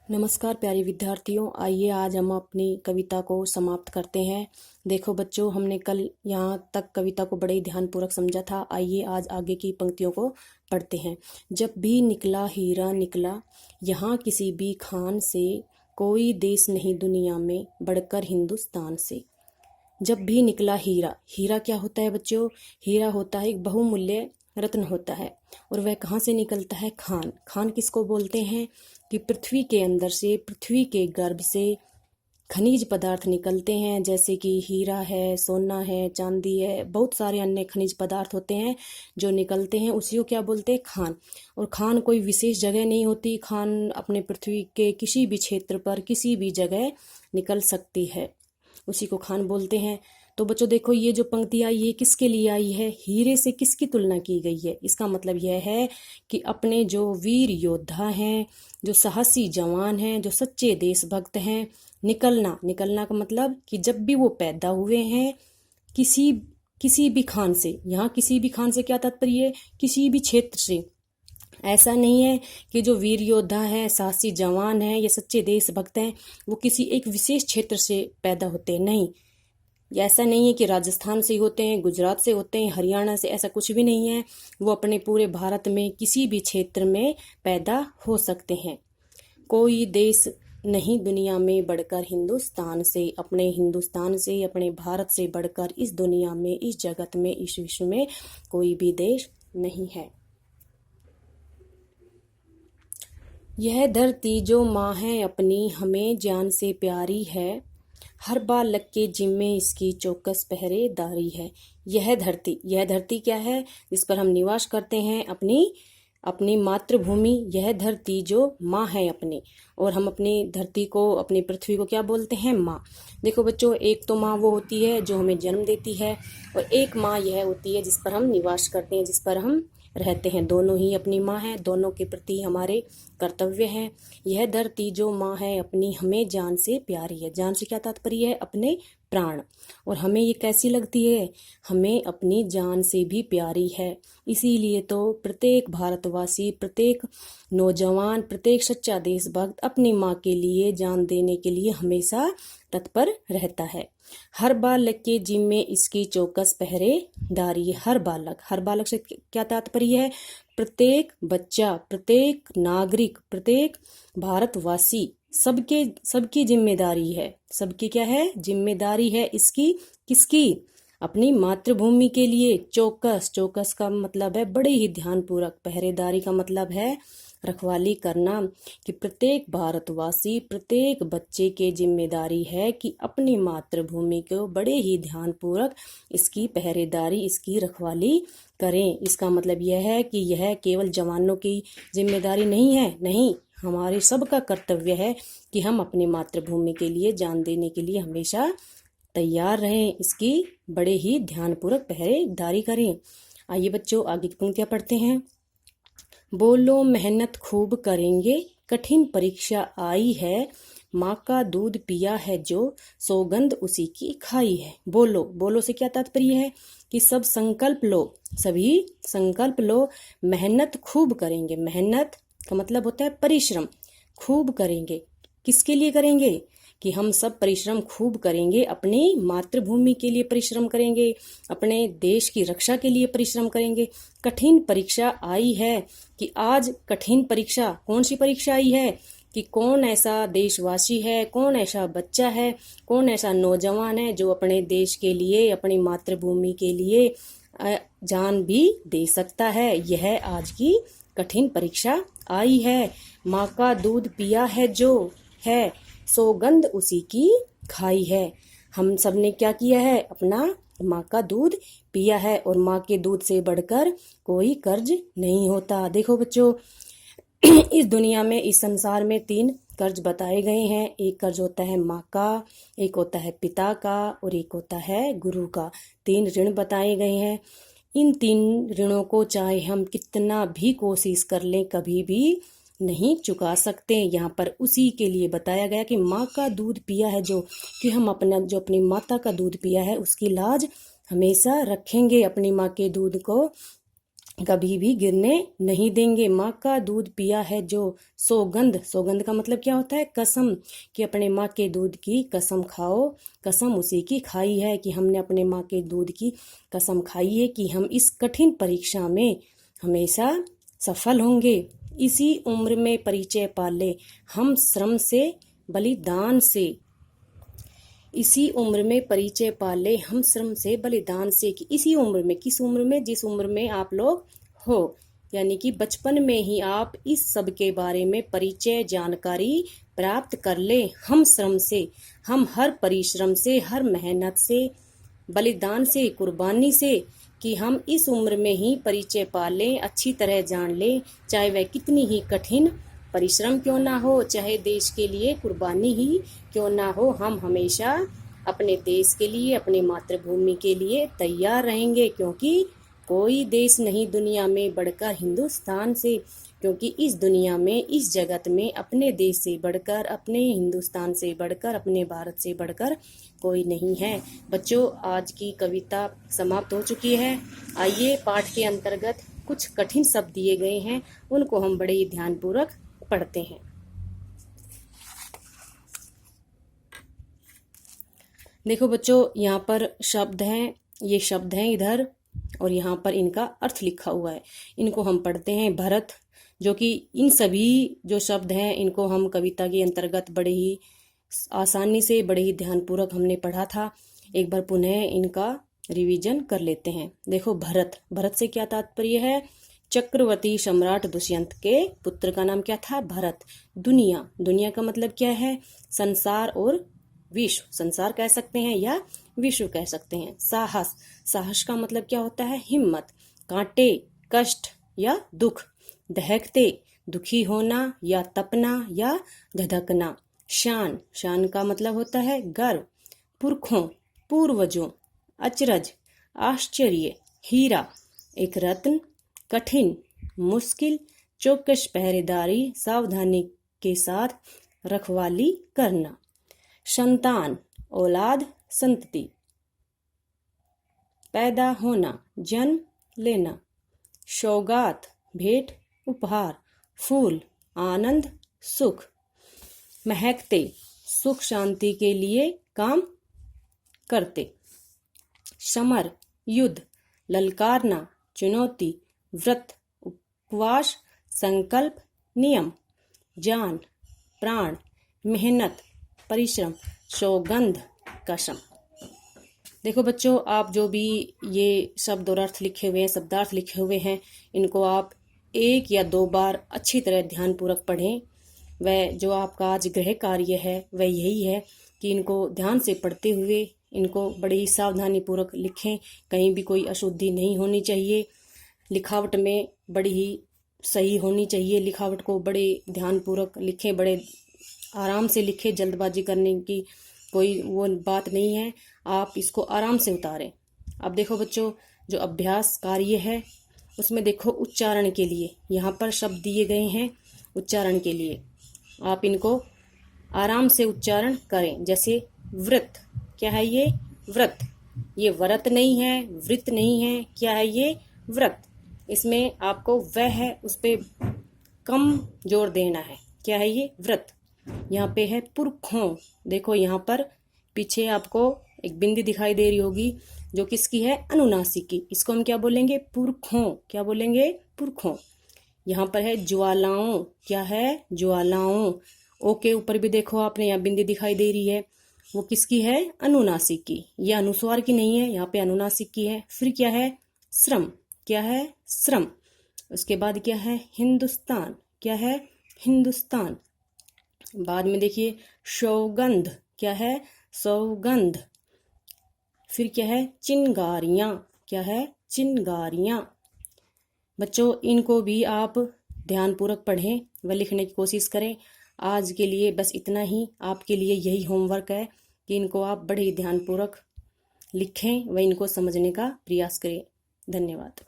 नमस्कार प्यारे विद्यार्थियों, आइए आज हम अपनी कविता को समाप्त करते हैं। देखो बच्चों, हमने कल यहाँ तक कविता को बड़े ध्यानपूर्वक समझा था। आइए आज आगे की पंक्तियों को पढ़ते हैं। जब भी निकला हीरा निकला यहाँ किसी भी खान से, कोई देश नहीं दुनिया में बढ़कर हिंदुस्तान से। जब भी निकला हीरा, हीरा क्या होता है बच्चों? हीरा होता है एक बहुमूल्य रत्न होता है। और वह कहाँ से निकलता है? खान। खान किसको बोलते हैं? कि पृथ्वी के अंदर से, पृथ्वी के गर्भ से खनिज पदार्थ निकलते हैं, जैसे कि हीरा है, सोना है, चांदी है, बहुत सारे अन्य खनिज पदार्थ होते हैं जो निकलते हैं, उसी को क्या बोलते हैं? खान। और खान कोई विशेष जगह नहीं होती, खान अपने पृथ्वी के किसी भी क्षेत्र पर किसी भी जगह निकल सकती है, उसी को खान बोलते हैं। तो बच्चों देखो, ये जो पंक्ति आई है किसके लिए आई है? हीरे से किसकी तुलना की गई है? इसका मतलब यह है कि अपने जो वीर योद्धा हैं, जो साहसी जवान हैं, जो सच्चे देशभक्त हैं, निकलना का मतलब कि जब भी वो पैदा हुए हैं किसी भी खान से, यहाँ किसी भी खान से क्या तात्पर्य है? किसी भी क्षेत्र से। ऐसा नहीं है कि जो वीर योद्धा हैं, साहसी जवान हैं या सच्चे देशभक्त हैं वो किसी एक विशेष क्षेत्र से पैदा होते हैं, नहीं। ऐसा नहीं है कि राजस्थान से होते हैं, गुजरात से होते हैं, हरियाणा से, ऐसा कुछ भी नहीं है। वो अपने पूरे भारत में किसी भी क्षेत्र में पैदा हो सकते हैं। कोई देश नहीं दुनिया में बढ़कर हिंदुस्तान से, अपने हिंदुस्तान से, अपने भारत से बढ़कर इस दुनिया में, इस जगत में, इस विश्व में कोई भी देश नहीं है। यह धरती जो माँ है अपनी, हमें जान से प्यारी है, हर बालक के जिम्मे इसकी चौकस पहरेदारी है। यह धरती क्या है? जिस पर हम निवास करते हैं, अपनी मातृभूमि। यह धरती जो माँ है अपनी, और हम अपनी धरती को, अपनी पृथ्वी को क्या बोलते हैं? माँ। देखो बच्चों, एक तो माँ वो होती है जो हमें जन्म देती है, और एक माँ यह होती है जिस पर हम निवास करते हैं, जिस पर हम रहते हैं। दोनों ही अपनी माँ है, दोनों के प्रति हमारे कर्तव्य हैं। यह धरती जो माँ है अपनी, हमें जान से प्यारी है। जान से क्या तात्पर्य है? अपने प्राण। और हमें ये कैसी लगती है? हमें अपनी जान से भी प्यारी है। इसीलिए तो प्रत्येक भारतवासी, प्रत्येक नौजवान, प्रत्येक सच्चा देशभक्त अपनी माँ के लिए जान देने के लिए हमेशा तत्पर रहता है। हर बालक के जिम्मे इसकी चौकस पहरेदारी है। हर बालक से क्या तात्पर्य है? प्रत्येक बच्चा, प्रत्येक नागरिक, प्रत्येक भारतवासी, सबकी जिम्मेदारी है। सबकी क्या है? जिम्मेदारी है इसकी। किसकी? अपनी मातृभूमि के लिए। चौकस का मतलब है बड़े ही ध्यानपूर्वक, पहरेदारी का मतलब है रखवाली करना। कि प्रत्येक भारतवासी, प्रत्येक बच्चे की जिम्मेदारी है कि अपनी मातृभूमि को बड़े ही ध्यानपूर्वक इसकी पहरेदारी, इसकी रखवाली करें। इसका मतलब यह है कि यह केवल जवानों की जिम्मेदारी नहीं है, नहीं, हमारे सबका कर्तव्य है कि हम अपनी मातृभूमि के लिए जान देने के लिए हमेशा तैयार रहें, इसकी बड़े ही ध्यानपूर्वक पहरेदारी करें। आइए बच्चों, आगे की पंक्तियां पढ़ते हैं। बोलो मेहनत खूब करेंगे, कठिन परीक्षा आई है, माँ का दूध पिया है जो, सौगंध उसी की खाई है। बोलो से क्या तात्पर्य है? कि सब संकल्प लो, सभी संकल्प लो, मेहनत खूब करेंगे। मेहनत का मतलब होता है परिश्रम। खूब करेंगे, किसके लिए करेंगे? कि हम सब परिश्रम खूब करेंगे, अपनी मातृभूमि के लिए परिश्रम करेंगे, अपने देश की रक्षा के लिए परिश्रम करेंगे। कठिन परीक्षा आई है, कि आज कठिन परीक्षा, कौन सी परीक्षा आई है? कि कौन ऐसा देशवासी है, कौन ऐसा बच्चा है, कौन ऐसा नौजवान है जो अपने देश के लिए, अपनी मातृभूमि के लिए जान भी दे सकता है। यह आज की कठिन परीक्षा आई है। माँ का दूध पिया है जो है, सौगंध उसी की खाई है। हम सब ने क्या किया है? अपना माँ का दूध पिया है, और माँ के दूध से बढ़कर कोई कर्ज नहीं होता। देखो बच्चों, इस दुनिया में, इस संसार में 3 कर्ज बताए गए हैं। एक कर्ज होता है माँ का, एक होता है पिता का, और एक होता है गुरु का। 3 ऋण बताए गए हैं। इन 3 ऋणों को चाहे हम कितना भी कोशिश कर लें, कभी भी नहीं चुका सकते। यहाँ पर उसी के लिए बताया गया कि माँ का दूध पिया है जो, कि हम अपनी माता का दूध पिया है उसकी लाज हमेशा रखेंगे। अपनी माँ के दूध को कभी भी गिरने नहीं देंगे। माँ का दूध पिया है जो सौगंध, सौगंध का मतलब क्या होता है? कसम, कि अपने माँ के दूध की कसम खाओ। कसम उसी की खाई है कि हमने अपने माँ के दूध की कसम खाई है कि हम इस कठिन परीक्षा में हमेशा सफल होंगे। इसी उम्र में परिचय पाले हम श्रम से बलिदान से। इसी उम्र में परिचय पाले हम श्रम से बलिदान से, कि इसी उम्र में, किस उम्र में? जिस उम्र में आप लोग हो, यानी कि बचपन में ही आप इस सब के बारे में परिचय जानकारी प्राप्त कर ले। हम श्रम से, हम हर परिश्रम से, हर मेहनत से, बलिदान से, कुर्बानी से, कि हम इस उम्र में ही परिचय पा लें, अच्छी तरह जान लें, चाहे वह कितनी ही कठिन परिश्रम क्यों ना हो, चाहे देश के लिए कुर्बानी ही क्यों ना हो, हम हमेशा अपने देश के लिए, अपने मातृभूमि के लिए तैयार रहेंगे। क्योंकि कोई देश नहीं दुनिया में बढ़कर हिंदुस्तान से, क्योंकि इस दुनिया में, इस जगत में अपने देश से बढ़कर, अपने हिंदुस्तान से बढ़कर, अपने भारत से बढ़कर कोई नहीं है। बच्चों, आज की कविता समाप्त हो चुकी है। आइए पाठ के अंतर्गत कुछ कठिन शब्द दिए गए हैं, उनको हम बड़े ही ध्यानपूर्वक पढ़ते हैं। देखो बच्चों, यहाँ पर शब्द हैं, ये शब्द हैं इधर, और यहाँ पर इनका अर्थ लिखा हुआ है। इनको हम पढ़ते हैं। भरत, जो कि इन सभी जो शब्द हैं इनको हम कविता के अंतर्गत बड़े ही आसानी से, बड़े ही ध्यानपूर्वक हमने पढ़ा था। एक बार पुनः इनका रिवीजन कर लेते हैं। देखो, भरत, भरत से क्या तात्पर्य है? चक्रवर्ती सम्राट दुष्यंत के पुत्र का नाम क्या था? भरत। दुनिया, दुनिया का मतलब क्या है? संसार और विश्व, संसार कह सकते हैं या विश्व कह सकते हैं। साहस, साहस का मतलब क्या होता है? हिम्मत। कांटे, कष्ट या दुख। दहकते, दुखी होना या तपना या धधकना। शान, शान का मतलब होता है गर्व। पुरखों, पूर्वजों। अचरज, आश्चर्य। हीरा, एक रत्न। कठिन, मुश्किल। चौकस, पहरेदारी, सावधानी के साथ रखवाली करना। संतान, औलाद, संतति। पैदा होना, जन्म लेना। सौगात, भेंट, उपहार। फूल, आनंद, सुख। महकते, सुख शांति के लिए काम करते। समर, युद्ध। ललकारना, चुनौती। व्रत, उपवास, संकल्प, नियम। जान, प्राण। मेहनत, परिश्रम। सौगंध, कसम। देखो बच्चों, आप जो भी ये शब्द और अर्थ लिखे हुए हैं, शब्दार्थ लिखे हुए हैं, इनको आप एक या दो बार अच्छी तरह ध्यानपूर्वक पढ़ें। वह जो आपका आज गृह कार्य है वह यही है कि इनको ध्यान से पढ़ते हुए इनको बड़े ही सावधानी पूर्वक लिखें। कहीं भी कोई अशुद्धि नहीं होनी चाहिए। लिखावट में बड़ी ही सही होनी चाहिए। लिखावट को बड़े ध्यानपूर्वक लिखें, बड़े आराम से लिखें। जल्दबाजी करने की कोई वो बात नहीं है। आप इसको आराम से उतारें। अब देखो बच्चों, जो अभ्यास कार्य है उसमें देखो उच्चारण के लिए यहाँ पर शब्द दिए गए हैं। उच्चारण के लिए आप इनको आराम से उच्चारण करें। जैसे व्रत, क्या है ये? व्रत। ये व्रत नहीं है, वृत नहीं है, क्या है ये? व्रत। इसमें आपको वह है उस पे कम जोर देना है। क्या है ये? व्रत। यहाँ पे है पुरखों। देखो यहाँ पर पीछे आपको एक बिंदी दिखाई दे रही होगी जो किसकी है? अनुनासिक की। इसको हम क्या बोलेंगे? पुरखों। क्या बोलेंगे? पुरखों। यहाँ पर है ज्वालाओं। क्या है? ज्वालाओं। ओ के ऊपर भी देखो आपने यहाँ बिंदी दिखाई दे रही है, वो किसकी है? अनुनासिक की। यह अनुस्वार की नहीं है, यहाँ पे अनुनासिक की है। फिर क्या है? श्रम। क्या है? श्रम। उसके बाद क्या है? हिंदुस्तान। क्या है? हिंदुस्तान। बाद में देखिए सौगंध। क्या है? सौगंध। फिर क्या है? चिंगारियां। क्या है? चिंगारियां। बच्चों, इनको भी आप ध्यानपूर्वक पढ़ें व लिखने की कोशिश करें। आज के लिए बस इतना ही। आपके लिए यही होमवर्क है कि इनको आप बड़े ही ध्यानपूर्वक लिखें व इनको समझने का प्रयास करें। धन्यवाद।